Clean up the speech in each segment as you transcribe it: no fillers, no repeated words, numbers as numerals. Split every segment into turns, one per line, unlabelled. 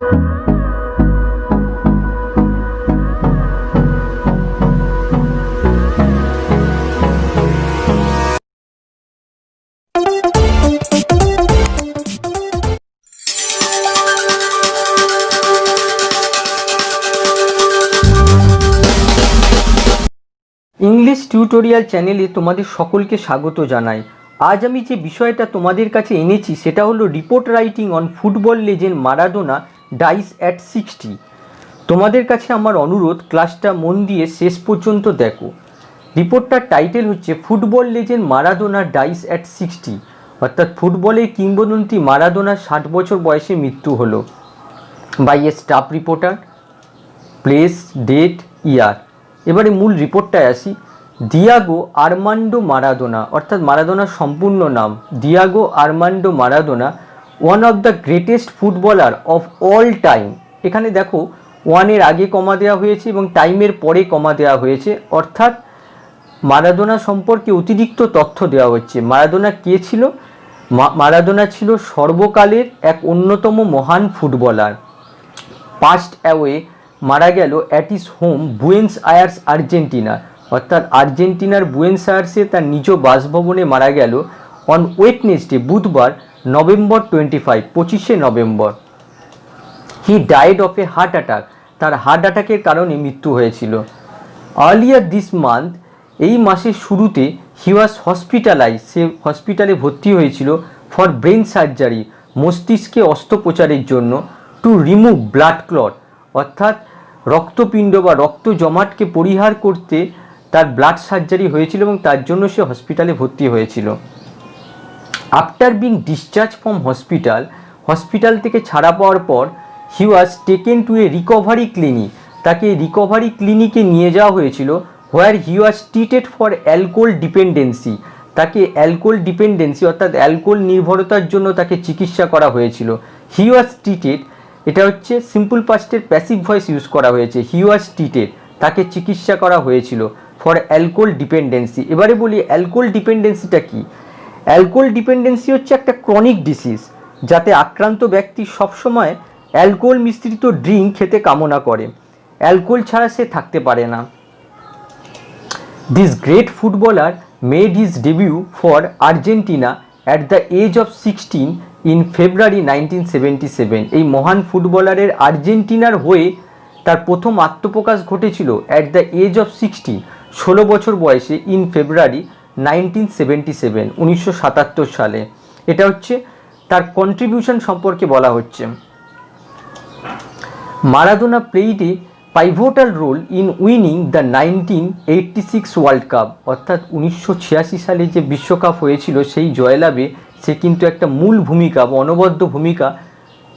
English tutorial চ্যানেলে তোমাদের সকলকে স্বাগত জানাই। আজ আমি যে বিষয়টা তোমাদের কাছে এনেছি সেটা হলো report writing on football legend Maradona dies at 60। তোমাদের কাছে আমার অনুরোধ, ক্লাসটা মন দিয়ে শেষ পর্যন্ত দেখো। রিপোর্টটার টাইটেল হচ্ছে football legend Maradona dies at 60, অর্থাৎ ফুটবলের কিংবদন্তি মারাদোনার 60 বছর বয়সে মৃত্যু হলো। By a staff reporter, place, date, year. এবারে মূল রিপোর্টটায় আসি। দিয়াগো আর্মান্ডো মারাদোনা, অর্থাৎ মারাদোনার সম্পূর্ণ নাম Diego Armando Maradona, one of the greatest footballer of all time. এখানে দেখো ওয়ানের আগে কমা দেওয়া হয়েছে এবং টাইমের পরে কমা দেওয়া হয়েছে, অর্থাৎ মারাদোনা সম্পর্কে অতিরিক্ত তথ্য দেওয়া হচ্ছে। মারাদোনা কে ছিল? মারাদোনা ছিল সর্বকালের এক অন্যতম মহান ফুটবলার। পাস্ট অ্যাওয়ে, মারা গেল at his home Buenos Aires, Argentina, অর্থাৎ আর্জেন্টিনার বুয়েন্স আয়ার্সে তার নিজ বাসভবনে মারা গেল অন ওয়েডনেসডে, বুধবার, নভেম্বর 25, 25শে November. He died of a heart attack, তার হার্ট অ্যাটাকের কারণে মৃত্যু হয়েছিল। আর্লিয়ার দিস মান্থ, এই মাসের শুরুতে, হি ওয়াজ হসপিটালাইজ, সে হসপিটালে ভর্তি হয়েছিল ফর ব্রেন সার্জারি, মস্তিষ্কে অস্ত্রোপচারের জন্য, টু রিমুভ ব্লাড ক্লট, অর্থাৎ রক্তপিণ্ড বা রক্ত জমাটকে পরিহার করতে তার ব্লাড সার্জারি হয়েছিল এবং তার জন্য সে হসপিটালে ভর্তি হয়েছিল। After being discharge from hospital থেকে ছাড়া পাওয়ার পর, he was taken to a recovery clinic, তাকে রিকভারি ক্লিনিকে নিয়ে যাওয়া হয়েছিল, where he was treated for alcohol dependency, তাকে অ্যালকোহল ডিপেন্ডেন্সি অর্থাৎ অ্যালকোহল নির্ভরতার জন্য তাকে চিকিৎসা করা হয়েছিল। হি ওয়াজ ট্রিটেড, এটা হচ্ছে সিম্পল পাস্টের প্যাসিভ ভয়েস ইউজ করা হয়েছে। হি ওয়াজ ট্রিটেড, তাকে চিকিৎসা করা হয়েছিল ফর অ্যালকোহল ডিপেন্ডেন্সি। এবারে বলি অ্যালকোহল ডিপেন্ডেন্সিটা কি। অ্যালকোহল ডিপেন্ডেন্সি হচ্ছে একটা ক্রনিক ডিসিজ, যাতে আক্রান্ত ব্যক্তি সবসময় অ্যালকোহল মিশ্রিত ড্রিঙ্ক খেতে কামনা করে, অ্যালকোহল ছাড়া সে থাকতে পারে না। This great footballer made his debut for Argentina at the age of 16 in February 1977। এই মহান ফুটবলারের আর্জেন্টিনার হয়ে তার প্রথম আত্মপ্রকাশ ঘটেছিল অ্যাট দ্য এজ অফ 16, 16 বছর বয়সে, ইন ফেব্রুয়ারি 1977, 1977 সালে। এটা হচ্ছে তার কন্ট্রিবিউশন সম্পর্কে বলা হচ্ছে। Maradona played a pivotal role in winning the 1986 world cup, অর্থাৎ 1986 সালে যে বিশ্বকাপ হয়েছিল সেই জয়লাভে সে কিন্তু একটা মূল ভূমিকা বা অনবদ্য ভূমিকা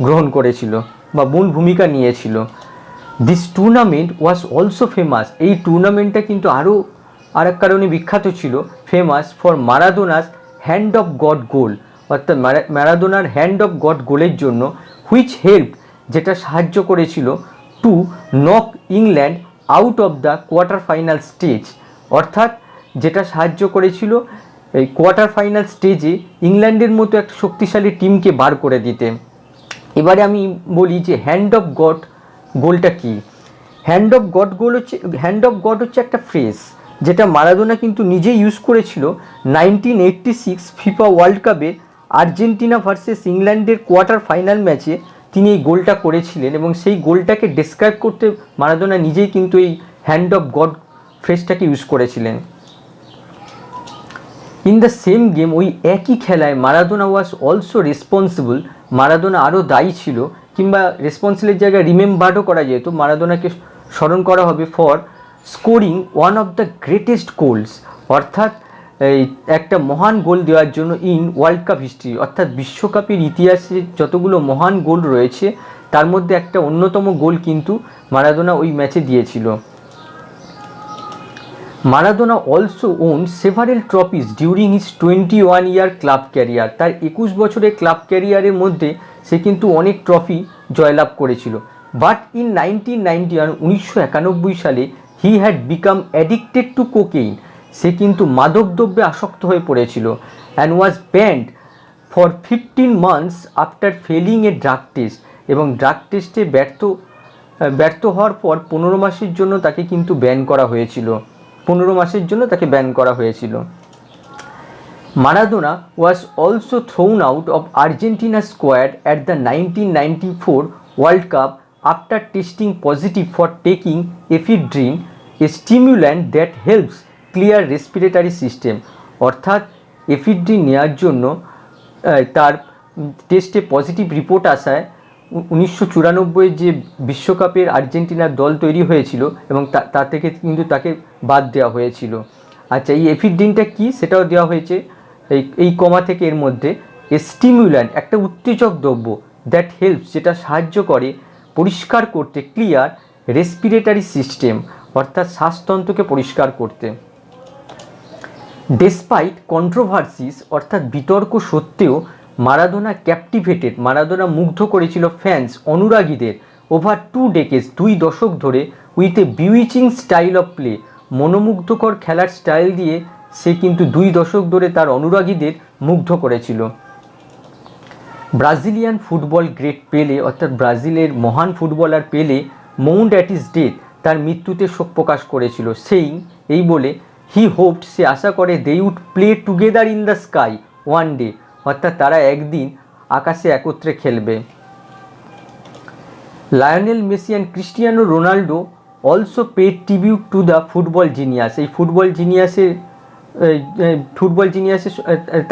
গ্রহণ করেছিল বা মূল ভূমিকা নিয়েছিল। This tournament was also famous, এই টুর্নামেন্টটা কিন্তু আর এক কারণে বিখ্যাত ছিল, famous for Maradona's hand of God goal, অর্থাৎ মারাদোনার হ্যান্ড অফ গড গোলের জন্য, হুইচ হেল্প, যেটা সাহায্য করেছিল, to knock England out of the quarter final stage, অর্থাৎ যেটা সাহায্য করেছিল এই কোয়ার্টার ফাইনাল স্টেজে ইংল্যান্ডের মতো একটা শক্তিশালী টিমকে বার করে দিতে। এবারে আমি বলি যে হ্যান্ড অফ গড গোলটা কি। হ্যান্ড অফ গড হচ্ছে একটা ফ্রেজ যেটা মারাদোনা কিন্তু নিজে ইউজ করেছিল 1986 ফিফা ওয়ার্ল্ড কাপে আর্জেন্টিনা ভার্সেস ইংল্যান্ডের কোয়ার্টার ফাইনাল ম্যাচে তিনি এই গোলটা করেছিলেন এবং সেই গোলটাকে ডেসক্রাইব করতে মারাদোনা নিজেই কিন্তু এই হ্যান্ড অফ গড ফ্রেজটাকে ইউজ করেছিলেন। ইন দ্য সেম গেম, ওই একই খেলায় Maradona was also responsible, Maradona আরও দায়ী ছিল, কিংবা রেসপন্সিবলের জায়গায় রিমেম্বারও করা যেত, মারাদোনাকে স্মরণ করা হবে for scoring one of the greatest goals, অর্থাৎ এই একটা মহান গোল দেওয়ার জন্য ইন ওয়ার্ল্ড কাপ হিস্ট্রি, অর্থাৎ বিশ্বকাপের ইতিহাসে যতগুলো মহান গোল রয়েছে তার মধ্যে একটা অন্যতম গোল কিন্তু মারাদোনা ওই ম্যাচে দিয়েছিল। Maradona also won several trophies during his 21 year club career, তার 21 বছরের ক্লাব ক্যারিয়ারের মধ্যে সে কিন্তু অনেক ট্রফি জয়লাভ করেছিল। বাট ইন 1991 সালে he had become addicted to cocaine, সে কিন্তু মাদকদ্রব্যে আসক্ত হয়ে পড়েছিল, and was banned for 15 months after failing a drug test, এবং ড্রাগ টেস্টে ব্যর্থ হওয়ার পর 15 মাসের জন্য তাকে কিন্তু ব্যান করা হয়েছিল। 15 মাসের জন্য তাকে ব্যান করা হয়েছিল। Maradona was also thrown out of Argentina squad at the 1994 World Cup after testing positive for taking ephedrine, a stimulant that helps clear respiratory system। অর্থাৎ এফিড্রিন নেওয়ার জন্য তার টেস্টে পজিটিভ রিপোর্ট আসায় 1994 যে বিশ্বকাপের আর্জেন্টিনার দল তৈরি হয়েছিল এবং তা থেকে কিন্তু তাকে বাদ দেওয়া হয়েছিল। আচ্ছা, এই এফিড্রিনটা কি সেটাও দেওয়া হয়েছে এই কমা থেকে। এর মধ্যে স্টিমুল্যান্ট একটা উত্তেজক দ্রব্য, দ্যাট হেল্পস যেটা সাহায্য করে পরিষ্কার করতে ক্লিয়ার রেসপিরেটরি সিস্টেম অর্থাৎ শ্বাসতন্ত্রকে পরিষ্কার করতে। ডেসপাইট কন্ট্রোভার্সিস অর্থাৎ বিতর্ক সত্ত্বেও মারাদোনা মুগ্ধ করেছিল ফ্যান্স অনুরাগীদের ওভার 2 decades 2 দশক ধরে with a bewitching style of play, মনোমুগ্ধকর খেলার স্টাইল দিয়ে সে কিন্তু 2 দশক ধরে তার অনুরাগীদের মুগ্ধ করেছিল। ব্রাজিলিয়ান ফুটবল গ্রেট পেলে অর্থাৎ ব্রাজিলের মহান ফুটবলার পেলে মৌন্ড অ্যাট ইজ ডেথ, তার মৃত্যুতে শোক প্রকাশ করেছিল। এই বলে হি হোপড, সে আশা করে they would play together in the sky one day, অর্থাৎ তারা একদিন আকাশে একত্রে খেলবে। Lionel Messi and Cristiano Ronaldo also paid tribute to the football genius. এই ফুটবল জিনিয়াসে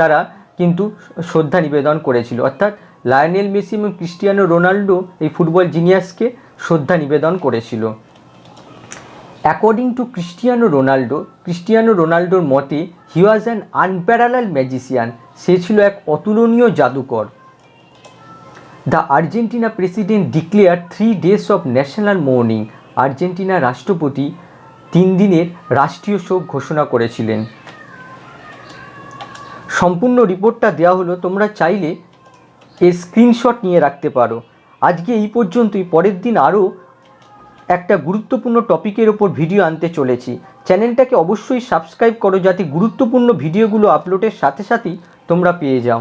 তারা কিন্তু শ্রদ্ধা নিবেদন করেছিল। অর্থাৎ লায়নেল মেসি এবং ক্রিস্টিয়ানো রোনাল্ডো এই ফুটবল জিনিয়াসকে শ্রদ্ধা নিবেদন করেছিল। অ্যাকর্ডিং টু ক্রিস্টিয়ানো রোনাল্ডোর মতে he was an unparalleled magician, সে ছিল এক অতুলনীয় জাদুকর। The Argentina president declare 3 days of national morning, আর্জেন্টিনার রাষ্ট্রপতি 3 দিনের রাষ্ট্রীয় শোক ঘোষণা করেছিলেন। সম্পূর্ণ রিপোর্টটা দেওয়া হলো, তোমরা চাইলে এর স্ক্রিনশট নিয়ে রাখতে পারো। আজকে এই পর্যন্তই, পরের দিন আরও একটা গুরুত্বপূর্ণ টপিকের ওপর ভিডিও আনতে চলেছি। চ্যানেলটাকে অবশ্যই সাবস্ক্রাইব করো যাতে গুরুত্বপূর্ণ ভিডিওগুলো আপলোডের সাথে সাথেই তোমরা পেয়ে যাও।